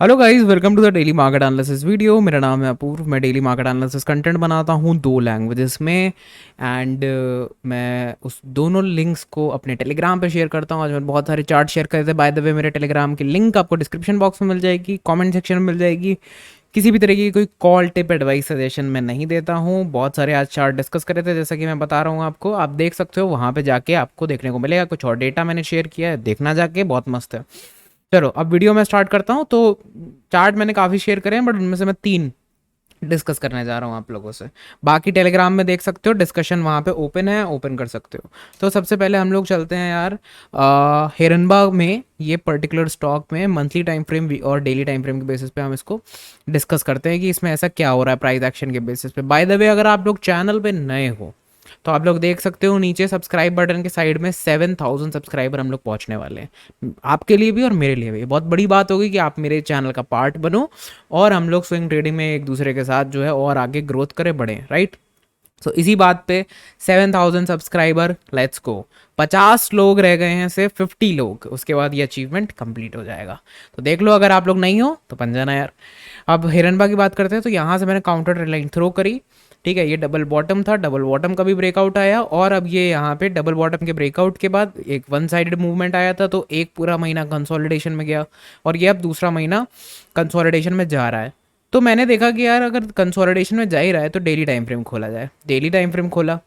Hello guys, welcome to the daily market analysis video. मेरा नाम है अपूर्व। मैं डेली मार्केट एनालिसिस कंटेंट बनाता हूँ 2 लैंग्वेजेस में एंड मैं उस दोनों लिंक्स को अपने टेलीग्राम पे शेयर करता हूँ। आज मैंने बहुत सारे चार्ट शेयर करे थे। बाय द वे, मेरे टेलीग्राम की लिंक आपको डिस्क्रिप्शन बॉक्स में मिल जाएगी, कमेंट सेक्शन में मिल जाएगी। किसी भी तरीके की कोई कॉल टिप एडवाइस सजेशन मैं नहीं देता हूँ। बहुत सारे आज चार्ट डिस्कस करे थे, जैसा कि मैं बता रहा हूँ आपको। आप देख सकते हो, वहाँ पे जाके आपको देखने को मिलेगा। कुछ और डेटा मैंने शेयर किया है, देखना जाके, बहुत मस्त है। चलो अब वीडियो में स्टार्ट करता हूँ। तो चार्ट मैंने काफ़ी शेयर करे हैं, बट उनमें से मैं 3 डिस्कस करने जा रहा हूँ आप लोगों से। बाकी टेलीग्राम में देख सकते हो, डिस्कशन वहाँ पे ओपन है, ओपन कर सकते हो। तो सबसे पहले हम लोग चलते हैं यार हिरनबाग में। ये पर्टिकुलर स्टॉक में मंथली टाइम फ्रेम और डेली टाइम फ्रेम के बेसिस पे हम इसको डिस्कस करते हैं कि इसमें ऐसा क्या हो रहा है प्राइस एक्शन के बेसिस पे। बाय द वे, अगर आप लोग चैनल पे नए हो तो आप लोग देख सकते हो नीचे सब्सक्राइब बटन के साइड में 7,000 सब्सक्राइबर हम लोग पहुंचने वाले हैं। आपके लिए भी और मेरे लिए भी ये बहुत बड़ी बात होगी कि आप मेरे चैनल का पार्ट बनो और हम लोग स्विंग ट्रेडिंग में एक दूसरे के साथ जो है और आगे ग्रोथ करें, बढ़ें, राइट। तो इसी बात पे 7,000 सब्सक्राइबर, लेट्स गो। 50 लोग रह गए हैं, सिर्फ 50 लोग, उसके बाद ये अचीवमेंट कंप्लीट हो जाएगा। तो देख लो, अगर आप लोग नहीं हो तो बन जाना यार। अब हिरनबा की बात करते हैं। तो यहाँ से मैंने काउंटर ट्रेड लाइन थ्रो करी, ठीक है। ये डबल बॉटम था, डबल बॉटम का भी ब्रेकआउट आया, और अब ये यहाँ पे डबल बॉटम के ब्रेकआउट के बाद एक वन साइडेड मूवमेंट आया था, तो एक पूरा महीना कंसोलिडेशन में गया और ये अब दूसरा महीना कंसोलिडेशन में जा रहा है। तो मैंने देखा कि यार अगर कंसोलिडेशन में जा ही रहा है तो डेली टाइम फ्रेम खोला जाए। डेली टाइम फ्रेम खोला।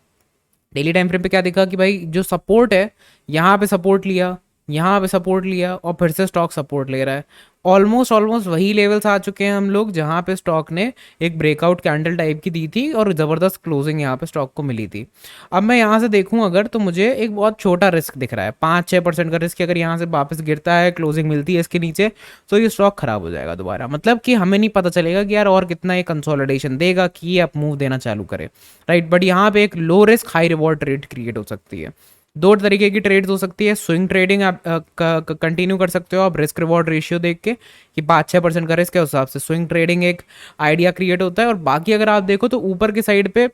डेली टाइम फ्रेम पे क्या देखा कि भाई जो सपोर्ट है, यहाँ पे सपोर्ट लिया, यहाँ पे सपोर्ट लिया, और फिर से स्टॉक सपोर्ट ले रहा है। ऑलमोस्ट ऑलमोस्ट वही लेवल्स आ चुके हैं हम लोग जहाँ पे स्टॉक ने एक ब्रेकआउट कैंडल टाइप की दी थी और ज़बरदस्त क्लोजिंग यहाँ पे स्टॉक को मिली थी। अब मैं यहाँ से देखूँ अगर, तो मुझे एक बहुत छोटा रिस्क दिख रहा है, 5-6% का रिस्क। अगर यहाँ से वापस गिरता है, क्लोजिंग मिलती है इसके नीचे, तो ये स्टॉक खराब हो जाएगा दोबारा। मतलब कि हमें नहीं पता चलेगा कि यार और कितना ये कंसोलिडेशन देगा कि ये अप मूव देना चालू करे, राइट। बट यहाँ पे एक low risk high reward trade create हो सकती है। दो तरीके की ट्रेड्स हो सकती है। स्विंग ट्रेडिंग आप कंटिन्यू कर सकते हो आप रिस्क रिवॉर्ड रेशियो देख के कि 5-6% का रिस्क है, उस हिसाब से स्विंग ट्रेडिंग एक आइडिया क्रिएट होता है। और बाकी अगर आप देखो तो ऊपर की साइड पे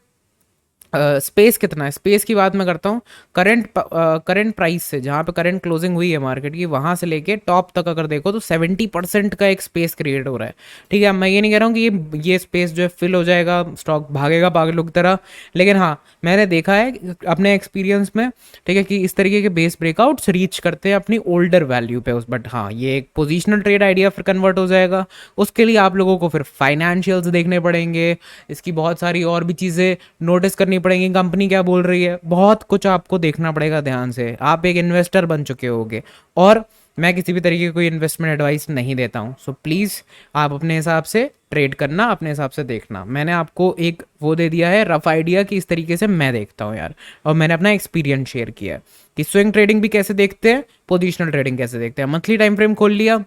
स्पेस कितना है, स्पेस की बात मैं करता हूँ। करंट प्राइस से, जहाँ पे करंट क्लोजिंग हुई है मार्केट की, वहाँ से लेके टॉप तक अगर देखो तो 70% का एक स्पेस क्रिएट हो रहा है, ठीक है। मैं ये नहीं कह रहा हूँ कि ये स्पेस जो है फिल हो जाएगा, स्टॉक भागेगा पागलों की तरह, लेकिन हाँ, मैंने देखा है अपने एक्सपीरियंस में, ठीक है, कि इस तरीके के बेस ब्रेकआउट्स रीच करते हैं अपनी ओल्डर वैल्यू पे उस। बट हाँ, ये एक पोजिशनल ट्रेड आइडिया फिर कन्वर्ट हो जाएगा। उसके लिए आप लोगों को फिर फाइनेंशियल्स देखने पड़ेंगे, इसकी बहुत सारी और भी चीज़ें नोटिस करनी पड़ेंगी, कंपनी क्या बोल रही है, बहुत कुछ आपको देखना पड़ेगा ध्यान से। आप एक इन्वेस्टर बन चुके होगे और मैं किसी भी तरीके की कोई इन्वेस्टमेंट एडवाइस नहीं देता हूँ। सो प्लीज़ आप अपने हिसाब से ट्रेड करना, अपने हिसाब से देखना। मैंने आपको एक वो दे दिया है रफ आइडिया कि इस तरीके से मैं देखता हूँ यार, और मैंने अपना एक्सपीरियंस शेयर किया है कि स्विंग ट्रेडिंग भी कैसे देखते हैं, पोजिशनल ट्रेडिंग कैसे देखते हैं। मंथली टाइम फ्रेम खोल लिया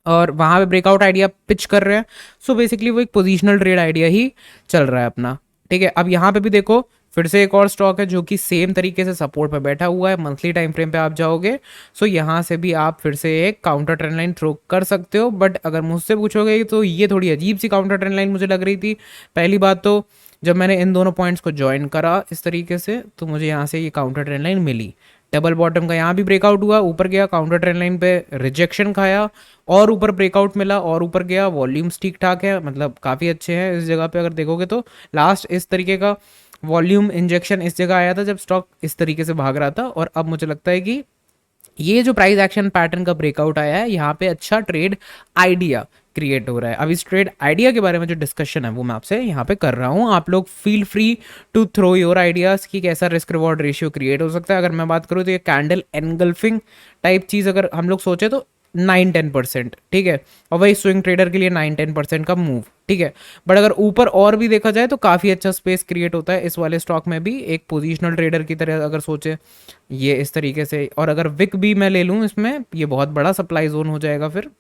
और वहाँ पे ब्रेकआउट आइडिया पिच कर रहे हैं। सो बेसिकली वो एक पोजिशनल ट्रेड आइडिया ही चल रहा है अपना, ठीक है। अब यहाँ पे भी देखो, फिर से एक और स्टॉक है जो कि सेम तरीके से सपोर्ट पे बैठा हुआ है। मंथली टाइम फ्रेम पे आप जाओगे, सो यहाँ से भी आप फिर से एक काउंटर ट्रेंड लाइन थ्रो कर सकते हो। बट अगर मुझसे पूछोगे तो ये थोड़ी अजीब सी काउंटर ट्रेंड लाइन मुझे लग रही थी। पहली बात तो जब मैंने इन दोनों पॉइंट्स को ज्वाइन करा इस तरीके से, तो मुझे यहाँ से ये काउंटर ट्रेंड लाइन मिली। डबल बॉटम का यहाँ भी ब्रेकआउट हुआ, ऊपर गया, काउंटर ट्रेंड लाइन पे रिजेक्शन खाया, और ऊपर ब्रेकआउट मिला और ऊपर गया। वॉल्यूम्स ठीक ठाक है, मतलब काफ़ी अच्छे हैं इस जगह पे अगर देखोगे तो। लास्ट इस तरीके का वॉल्यूम इंजेक्शन इस जगह आया था जब स्टॉक इस तरीके से भाग रहा था। और अब मुझे लगता है कि ये जो प्राइस एक्शन पैटर्न का ब्रेकआउट आया है, यहाँ पे अच्छा ट्रेड आइडिया क्रिएट हो रहा है। अब इस ट्रेड आइडिया के बारे में जो डिस्कशन है वो मैं आपसे यहाँ पे कर रहा हूँ। आप लोग feel free to throw your ideas कि कैसा रिस्क रिवॉर्ड रेशियो क्रिएट हो सकता है। अगर मैं बात करूँ तो ये कैंडल एनगल्फिंग टाइप चीज़ अगर हम लोग सोचे तो 9-10%, ठीक है। और वही स्विंग ट्रेडर के लिए 9-10% का मूव, ठीक है। बट अगर ऊपर और भी देखा जाए तो काफ़ी अच्छा स्पेस क्रिएट होता है इस वाले स्टॉक में भी, एक पोजिशनल ट्रेडर की तरह अगर सोचे ये इस तरीके से। और अगर विक भी मैं ले लूँ इसमें, ये बहुत बड़ा सप्लाई जोन हो जाएगा, फिर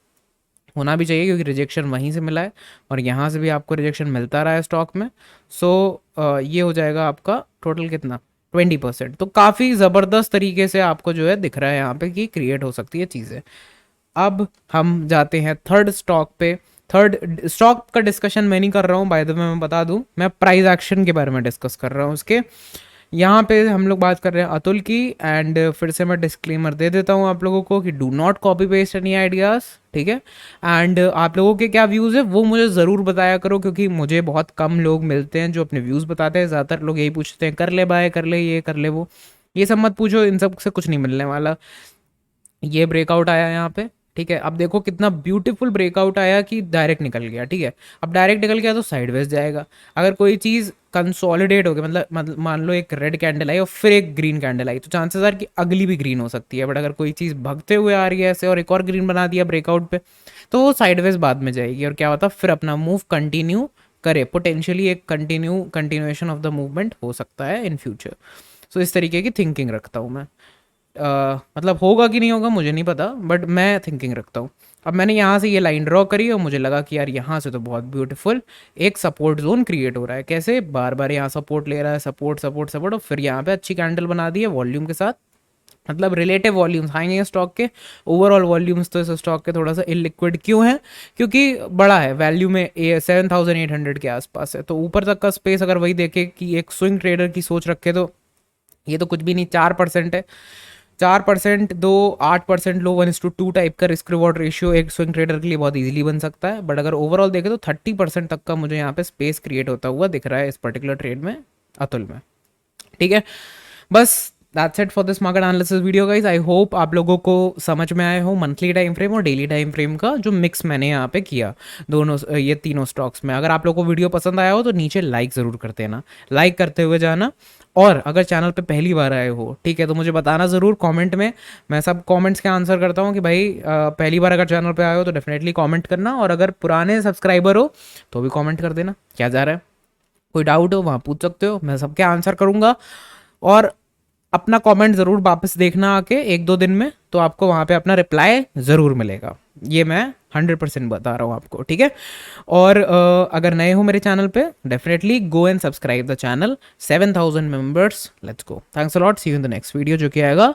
होना भी चाहिए क्योंकि रिजेक्शन वहीं से मिला है और यहाँ से भी आपको रिजेक्शन मिलता रहा है स्टॉक में। सो ये हो जाएगा आपका टोटल कितना, 20%। तो काफ़ी ज़बरदस्त तरीके से आपको जो है दिख रहा है यहाँ पे कि क्रिएट हो सकती है चीज़ें। अब हम जाते हैं थर्ड स्टॉक पे। थर्ड स्टॉक का डिस्कशन मैं नहीं कर रहा हूँ, बाय द वे मैं बता दूं, मैं प्राइस एक्शन के बारे में डिस्कस कर रहा हूँ उसके। यहाँ पे हम लोग बात कर रहे हैं अतुल की। एंड फिर से मैं डिस्क्लेमर दे देता हूँ आप लोगों को कि do not copy paste any ideas, ठीक है। एंड आप लोगों के क्या व्यूज़ है वो मुझे ज़रूर बताया करो, क्योंकि मुझे बहुत कम लोग मिलते हैं जो अपने व्यूज़ बताते हैं। ज़्यादातर लोग यही पूछते हैं कर ले बाय, कर ले ये, कर ले वो। ये सब मत पूछो, इन सब से कुछ नहीं मिलने वाला। ये ब्रेकआउट आया यहाँ पे, ठीक है। अब देखो कितना ब्यूटीफुल ब्रेकआउट आया कि डायरेक्ट निकल गया, ठीक है। अब डायरेक्ट निकल गया तो साइडवेज जाएगा। अगर कोई चीज़ कंसोलिडेट हो गई, मतलब मान लो एक रेड कैंडल आई और फिर एक ग्रीन कैंडल आई, तो चांसेस आर कि अगली भी ग्रीन हो सकती है। बट अगर कोई चीज़ भगते हुए आ रही है ऐसे और एक और ग्रीन बना दिया ब्रेकआउट पे, तो वो साइडवेज बाद में जाएगी और क्या होता फिर अपना मूव कंटिन्यू करे। पोटेंशियली एक कंटिन्यूएशन ऑफ द मूवमेंट हो सकता है इन फ्यूचर। सो इस तरीके की थिंकिंग रखता हूँ मैं। मतलब होगा कि नहीं होगा मुझे नहीं पता, बट मैं थिंकिंग रखता हूँ। अब मैंने यहाँ से ये लाइन ड्रॉ करी और मुझे लगा कि यार यहाँ से तो बहुत ब्यूटीफुल एक सपोर्ट जोन क्रिएट हो रहा है। कैसे बार बार यहाँ सपोर्ट ले रहा है, सपोर्ट सपोर्ट सपोर्ट, और फिर यहाँ पे अच्छी कैंडल बना दी है वॉल्यूम के साथ। मतलब रिलेटिव वॉल्यूम्स हाई हैं स्टॉक के, ओवरऑल वॉल्यूम्स तो इस स्टॉक के थोड़ा सा इलिक्विड क्यों है, क्योंकि बड़ा है वैल्यू में 7,800 के आसपास है। तो ऊपर तक का स्पेस अगर वही देखे कि एक स्विंग ट्रेडर की सोच रखे तो ये तो कुछ भी नहीं, 4% है। 4% दो 8% लो, 1:2 टाइप का रिस्क रिवॉर्ड रेशियो एक स्विंग ट्रेडर के लिए बहुत इजीली बन सकता है। बट अगर ओवरऑल देखें तो 30% तक का मुझे यहाँ पे स्पेस क्रिएट होता हुआ दिख रहा है इस पर्टिकुलर ट्रेड में, अतुल में, ठीक है। बस that's it for this market analysis video guys. I hope आप लोगों को समझ में आए हो मंथली टाइम फ्रेम और डेली टाइम फ्रेम का जो मिक्स मैंने यहाँ पे किया दोनों ये तीनों स्टॉक्स में। अगर आप लोगों को वीडियो पसंद आया हो तो नीचे लाइक ज़रूर कर देना, लाइक करते हुए जाना। और अगर चैनल पे पहली बार आए हो, ठीक है, तो मुझे बताना ज़रूर कमेंट में। मैं सब कमेंट्स के आंसर करता हूँ कि भाई पहली बार अगर चैनल पे आए हो तो डेफिनेटली कमेंट करना, और अगर पुराने सब्सक्राइबर हो तो भी कमेंट कर देना क्या जा रहा है। कोई डाउट हो वहाँ पूछ सकते हो, मैं सबके आंसर करूँगा। और अपना कमेंट ज़रूर वापस देखना आके 1-2 दिन में, तो आपको वहाँ पे अपना रिप्लाई ज़रूर मिलेगा। ये मैं 100% बता रहा हूँ आपको, ठीक है। और अगर नए हो मेरे चैनल पे definitely go and subscribe the channel. 7,000 members, let's go. Thanks a lot, see you in the next video जो कि आएगा